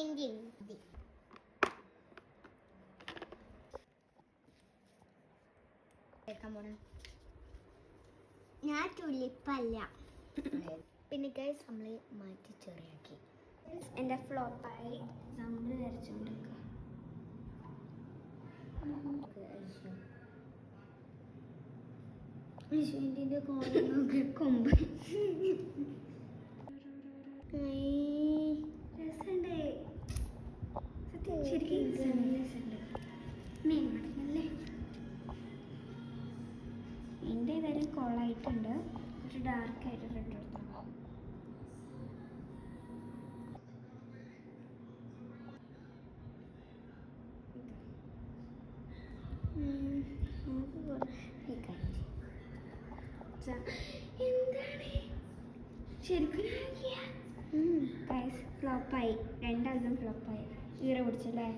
Painting. ഞാൻ തുലിപ്പല്ല. പിന്നെ guys നമ്മൾ മാറ്റി ചെറിയാക്കി. എൻ്റെ ഫ്ലോപ്പായി നമ്മൾ വരച്ചുകൊണ്ടിരിക്കുക. വിഷുവിൻ്റെ കൊമ്പ് രസമുണ്ട്. സത്യം ശരിക്കും രസമുണ്ട്. അല്ലേ എൻ്റെ ഏതായാലും കോളായിട്ടുണ്ട്. കുറച്ച് ഡാർക്കായിട്ട് റെഡ് കൊടുത്താൽ എന്താണ് ശരിക്കും ഫ്ലോപ്പായി. രണ്ടാളും ഫ്ലോപ്പായി. ഈറ പിടിച്ചല്ലേ?